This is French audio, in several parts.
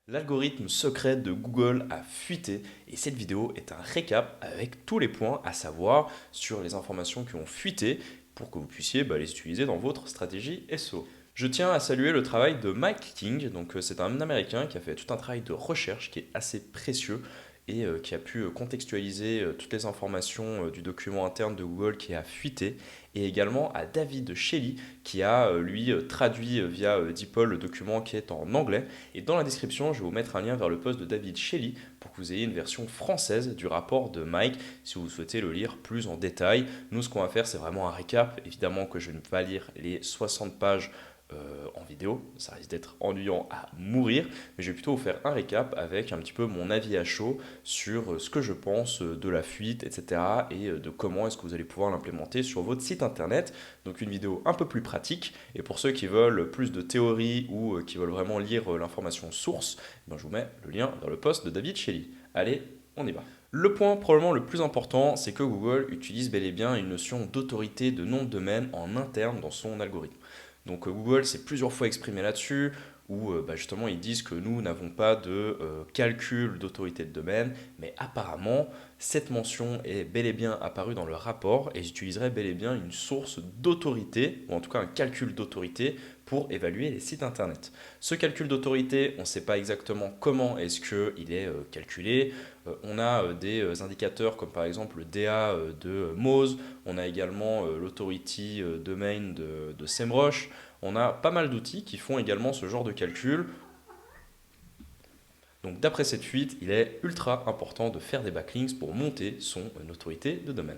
L'algorithme secret de Google a fuité et cette vidéo est un récap avec tous les points à savoir sur les informations qui ont fuité pour que vous puissiez les utiliser dans votre stratégie SEO. Je tiens à saluer le travail de Mike King, donc c'est un Américain qui a fait tout un travail de recherche qui est assez précieux et qui a pu contextualiser toutes les informations du document interne de Google qui a fuité, et également à David Shelley qui a lui traduit via DeepL le document qui est en anglais. Et dans la description, je vais vous mettre un lien vers le post de David Shelley pour que vous ayez une version française du rapport de Mike si vous souhaitez le lire plus en détail. Nous, ce qu'on va faire, c'est vraiment un récap. Évidemment que je ne vais pas lire les 60 pages en vidéo, ça risque d'être ennuyant à mourir, mais je vais plutôt vous faire un récap avec un petit peu mon avis à chaud sur ce que je pense de la fuite, etc. et de comment est-ce que vous allez pouvoir l'implémenter sur votre site internet. Donc une vidéo un peu plus pratique, et pour ceux qui veulent plus de théorie ou qui veulent vraiment lire l'information source, je vous mets le lien dans le post de David Shelley. Allez, on y va. Le point probablement le plus important, c'est que Google utilise bel et bien une notion d'autorité de nom de domaine en interne dans son algorithme. Donc Google s'est plusieurs fois exprimé là-dessus, où justement ils disent que nous n'avons pas de calcul d'autorité de domaine, mais apparemment cette mention est bel et bien apparue dans le rapport et j'utiliserai bel et bien une source d'autorité, ou en tout cas un calcul d'autorité pour évaluer les sites internet. Ce calcul d'autorité, on ne sait pas exactement comment est-ce qu'il est calculé. On a des indicateurs comme par exemple le DA de Moz, on a également l'authority domain de SEMrush. On a pas mal d'outils qui font également ce genre de calcul. Donc d'après cette fuite, il est ultra important de faire des backlinks pour monter son autorité de domaine.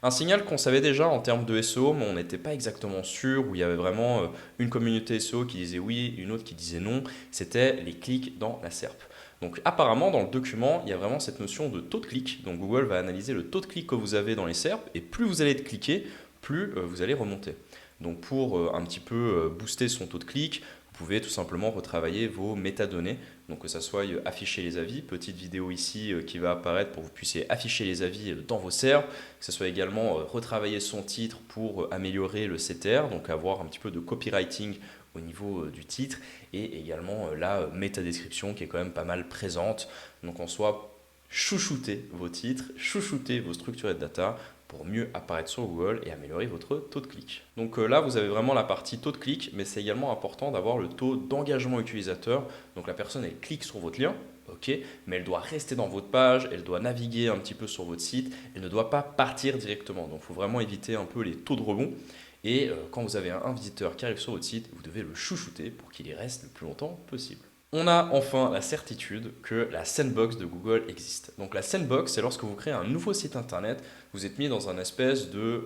Un signal qu'on savait déjà en termes de SEO, mais on n'était pas exactement sûr, où il y avait vraiment une communauté SEO qui disait oui, une autre qui disait non, c'était les clics dans la SERP. Donc apparemment, dans le document, il y a vraiment cette notion de taux de clic. Donc Google va analyser le taux de clic que vous avez dans les SERP, et plus vous allez être cliqué, plus vous allez remonter. Donc pour un petit peu booster son taux de clic, vous pouvez tout simplement retravailler vos métadonnées, donc que ça soit afficher les avis, petite vidéo ici qui va apparaître pour que vous puissiez afficher les avis dans vos SERP, que ce soit également retravailler son titre pour améliorer le CTR, donc avoir un petit peu de copywriting au niveau du titre, et également la métadescription qui est quand même pas mal présente. Donc en soi, chouchoutez vos titres, chouchoutez vos structures de data pour mieux apparaître sur Google et améliorer votre taux de clic. Donc là, vous avez vraiment la partie taux de clic, mais c'est également important d'avoir le taux d'engagement utilisateur. Donc la personne, elle clique sur votre lien, ok, mais elle doit rester dans votre page, elle doit naviguer un petit peu sur votre site, elle ne doit pas partir directement. Donc il faut vraiment éviter un peu les taux de rebond. Et quand vous avez un visiteur qui arrive sur votre site, vous devez le chouchouter pour qu'il y reste le plus longtemps possible. On a enfin la certitude que la sandbox de Google existe. Donc la sandbox, c'est lorsque vous créez un nouveau site internet, vous êtes mis dans un espèce de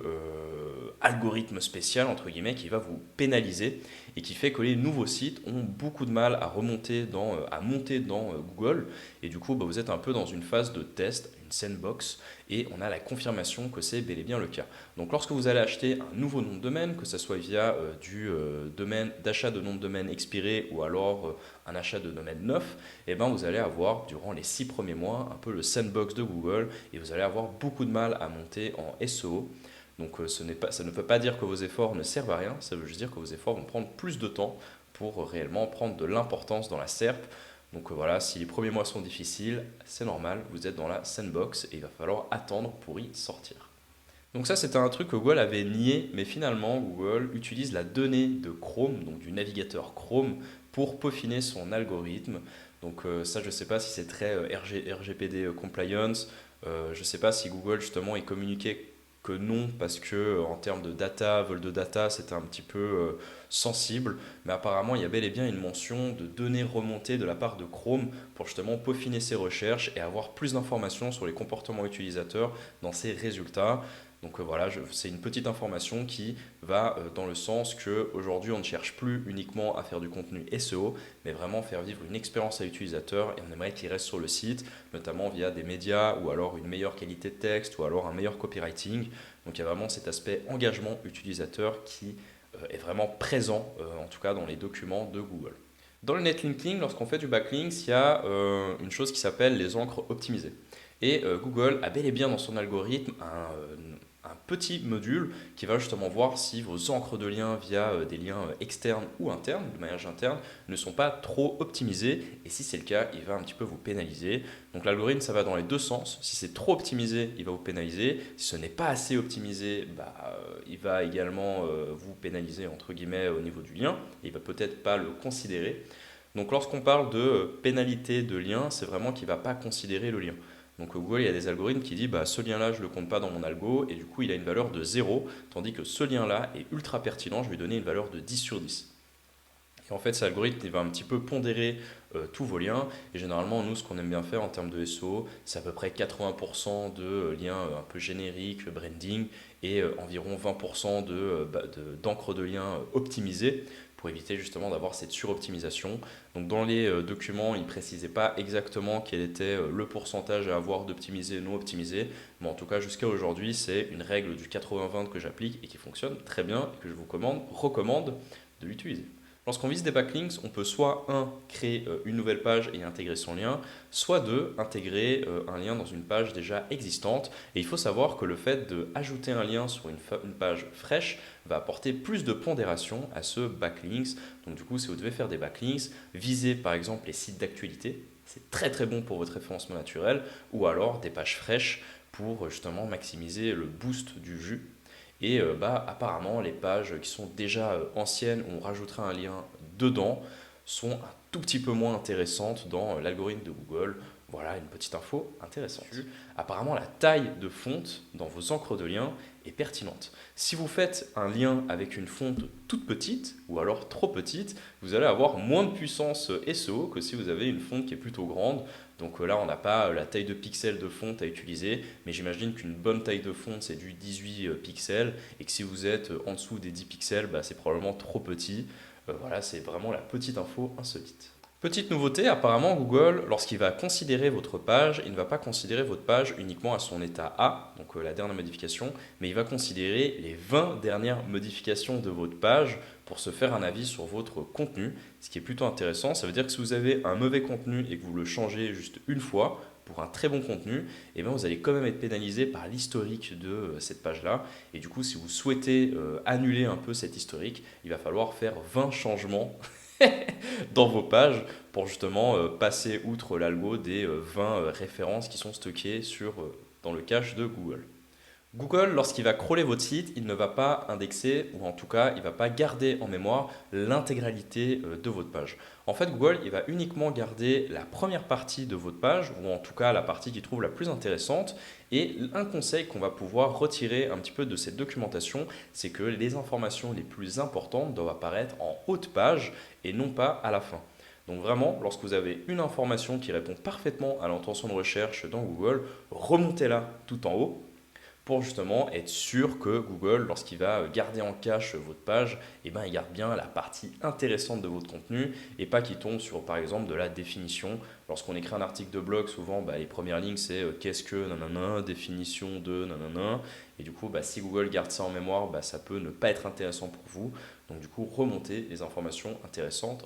algorithme spécial, entre guillemets, qui va vous pénaliser et qui fait que les nouveaux sites ont beaucoup de mal à remonter à monter dans Google. Et du coup, vous êtes un peu dans une phase de test, une sandbox, et on a la confirmation que c'est bel et bien le cas. Donc lorsque vous allez acheter un nouveau nom de domaine, que ce soit via du domaine d'achat de nom de domaine expiré ou alors un achat de domaine neuf, et vous allez avoir durant les 6 premiers mois un peu le sandbox de Google et vous allez avoir beaucoup de mal à monter en SEO. Donc ça ne veut pas dire que vos efforts ne servent à rien, ça veut juste dire que vos efforts vont prendre plus de temps pour réellement prendre de l'importance dans la SERP. Donc voilà, si les premiers mois sont difficiles, c'est normal, vous êtes dans la sandbox et il va falloir attendre pour y sortir. Donc ça, c'était un truc que Google avait nié, mais finalement, Google utilise la donnée de Chrome, donc du navigateur Chrome, pour peaufiner son algorithme. Donc ça, je ne sais pas si c'est très RGPD compliance. Je ne sais pas si Google, justement, est communiqué que non, parce que en termes de data, vol de data, c'était un petit peu sensible. Mais apparemment, il y a bel et bien une mention de données remontées de la part de Chrome pour justement peaufiner ses recherches et avoir plus d'informations sur les comportements utilisateurs dans ses résultats. Donc voilà, c'est une petite information qui va dans le sens qu'aujourd'hui on ne cherche plus uniquement à faire du contenu SEO, mais vraiment faire vivre une expérience à l'utilisateur et on aimerait qu'il reste sur le site, notamment via des médias ou alors une meilleure qualité de texte ou alors un meilleur copywriting. Donc il y a vraiment cet aspect engagement utilisateur qui est vraiment présent, en tout cas dans les documents de Google. Dans le netlinking, lorsqu'on fait du backlinks, il y a une chose qui s'appelle les encres optimisées. Et Google a bel et bien dans son algorithme un petit module qui va justement voir si vos encres de liens via des liens externes ou internes, de maillage interne, ne sont pas trop optimisés. Et si c'est le cas, il va un petit peu vous pénaliser. Donc l'algorithme, ça va dans les deux sens. Si c'est trop optimisé, il va vous pénaliser. Si ce n'est pas assez optimisé, il va également vous pénaliser entre guillemets au niveau du lien. Il va peut-être pas le considérer. Donc lorsqu'on parle de pénalité de lien, c'est vraiment qu'il ne va pas considérer le lien. Donc Google, il y a des algorithmes qui disent ce lien-là, je ne le compte pas dans mon algo, et du coup, il a une valeur de 0, tandis que ce lien-là est ultra pertinent, je vais lui donner une valeur de 10 sur 10. Et en fait, cet algorithme, il va un petit peu pondérer tous vos liens, et généralement, nous, ce qu'on aime bien faire en termes de SEO, c'est à peu près 80% de liens un peu génériques, branding, et environ 20% d'encre de liens optimisés, pour éviter justement d'avoir cette suroptimisation. Donc dans les documents, il ne précisait pas exactement quel était le pourcentage à avoir d'optimisé et non optimisé, mais en tout cas jusqu'à aujourd'hui, c'est une règle du 80-20 que j'applique et qui fonctionne très bien et que je vous recommande de l'utiliser. Lorsqu'on vise des backlinks, on peut soit créer une nouvelle page et intégrer son lien, soit intégrer un lien dans une page déjà existante. Et il faut savoir que le fait d'ajouter un lien sur une page fraîche va apporter plus de pondération à ce backlinks. Donc du coup, si vous devez faire des backlinks, visez par exemple les sites d'actualité. C'est très très bon pour votre référencement naturel, ou alors des pages fraîches pour justement maximiser le boost du jus. Et apparemment, les pages qui sont déjà anciennes, où on rajouterait un lien dedans, sont un tout petit peu moins intéressantes dans l'algorithme de Google. Voilà une petite info intéressante. Apparemment, la taille de fonte dans vos encres de liens est pertinente. Si vous faites un lien avec une fonte toute petite ou alors trop petite, vous allez avoir moins de puissance SEO que si vous avez une fonte qui est plutôt grande. Donc là, on n'a pas la taille de pixels de fonte à utiliser, mais j'imagine qu'une bonne taille de fonte, c'est du 18 pixels, et que si vous êtes en dessous des 10 pixels, c'est probablement trop petit. Voilà, c'est vraiment la petite info insolite. Petite nouveauté, apparemment Google, lorsqu'il va considérer votre page, il ne va pas considérer votre page uniquement à son état A, donc la dernière modification, mais il va considérer les 20 dernières modifications de votre page pour se faire un avis sur votre contenu, ce qui est plutôt intéressant. Ça veut dire que si vous avez un mauvais contenu et que vous le changez juste une fois pour un très bon contenu, vous allez quand même être pénalisé par l'historique de cette page-là. Et du coup, si vous souhaitez annuler un peu cet historique, il va falloir faire 20 changements dans vos pages pour justement passer outre l'algo des 20 références qui sont stockées dans le cache de Google. Google, lorsqu'il va crawler votre site, il ne va pas indexer, ou en tout cas, il ne va pas garder en mémoire l'intégralité de votre page. En fait, Google, il va uniquement garder la première partie de votre page, ou en tout cas la partie qu'il trouve la plus intéressante. Et un conseil qu'on va pouvoir retirer un petit peu de cette documentation, c'est que les informations les plus importantes doivent apparaître en haut de page et non pas à la fin. Donc vraiment, lorsque vous avez une information qui répond parfaitement à l'intention de recherche dans Google, remontez-la tout en haut pour justement être sûr que Google, lorsqu'il va garder en cache votre page, il garde bien la partie intéressante de votre contenu et pas qu'il tombe sur par exemple de la définition. Lorsqu'on écrit un article de blog, souvent les premières lignes c'est qu'est-ce que nanana, définition de nanana. Et du coup, si Google garde ça en mémoire, ça peut ne pas être intéressant pour vous. Donc du coup, remontez les informations intéressantes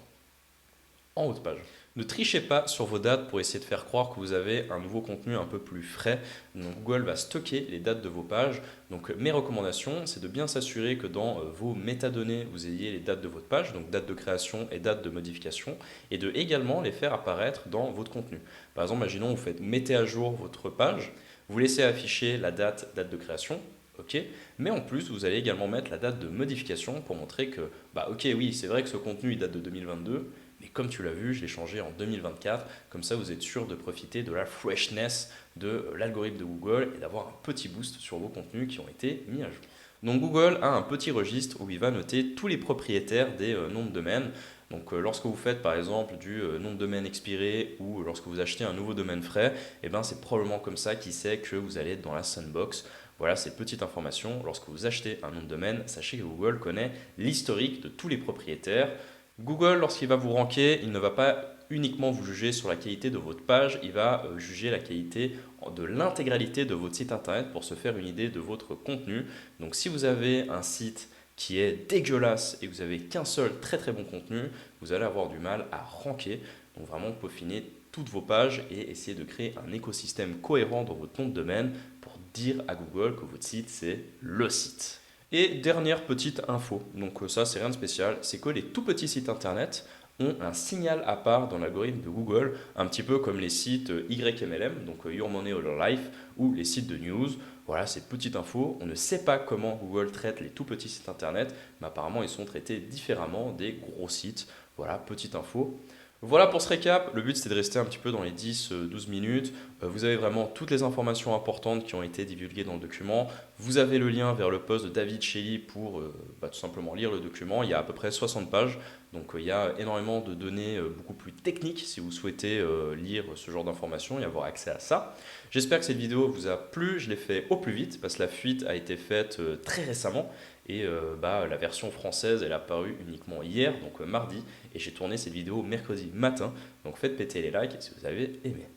en haut de page. Ne trichez pas sur vos dates pour essayer de faire croire que vous avez un nouveau contenu un peu plus frais. Donc Google va stocker les dates de vos pages. Donc mes recommandations, c'est de bien s'assurer que dans vos métadonnées, vous ayez les dates de votre page, donc date de création et date de modification, et de également les faire apparaître dans votre contenu. Par exemple, imaginons vous mettez à jour votre page, vous laissez afficher la date de création. Ok, mais en plus, vous allez également mettre la date de modification pour montrer que, ok, oui, c'est vrai que ce contenu il date de 2022, mais comme tu l'as vu, je l'ai changé en 2024. Comme ça, vous êtes sûr de profiter de la freshness de l'algorithme de Google et d'avoir un petit boost sur vos contenus qui ont été mis à jour. Donc Google a un petit registre où il va noter tous les propriétaires des noms de domaine. Donc lorsque vous faites par exemple du nom de domaine expiré ou lorsque vous achetez un nouveau domaine frais, c'est probablement comme ça qu'il sait que vous allez être dans la sandbox. Voilà ces petites informations. Lorsque vous achetez un nom de domaine, sachez que Google connaît l'historique de tous les propriétaires. Google, lorsqu'il va vous ranker, il ne va pas uniquement vous juger sur la qualité de votre page, il va juger la qualité de l'intégralité de votre site internet pour se faire une idée de votre contenu. Donc si vous avez un site qui est dégueulasse et que vous n'avez qu'un seul très très bon contenu, vous allez avoir du mal à ranker. Donc vraiment peaufiner toutes vos pages et essayer de créer un écosystème cohérent dans votre nom de domaine pour dire à Google que votre site c'est le site. Et dernière petite info, donc ça c'est rien de spécial, c'est que les tout petits sites internet ont un signal à part dans l'algorithme de Google, un petit peu comme les sites YMLM, donc Your Money or Your Life, ou les sites de news. Voilà, c'est petite info. On ne sait pas comment Google traite les tout petits sites internet, mais apparemment ils sont traités différemment des gros sites. Voilà, petite info. Voilà pour ce récap. Le but c'était de rester un petit peu dans les 10-12 minutes. Vous avez vraiment toutes les informations importantes qui ont été divulguées dans le document. Vous avez le lien vers le post de David Shelley pour tout simplement lire le document. Il y a à peu près 60 pages. Donc il y a énormément de données beaucoup plus techniques si vous souhaitez lire ce genre d'informations et avoir accès à ça. J'espère que cette vidéo vous a plu. Je l'ai fait au plus vite parce que la fuite a été faite très récemment. Et la version française, elle est apparue uniquement hier, donc mardi. Et j'ai tourné cette vidéo mercredi matin. Donc faites péter les likes si vous avez aimé.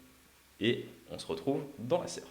Et on se retrouve dans la SERP.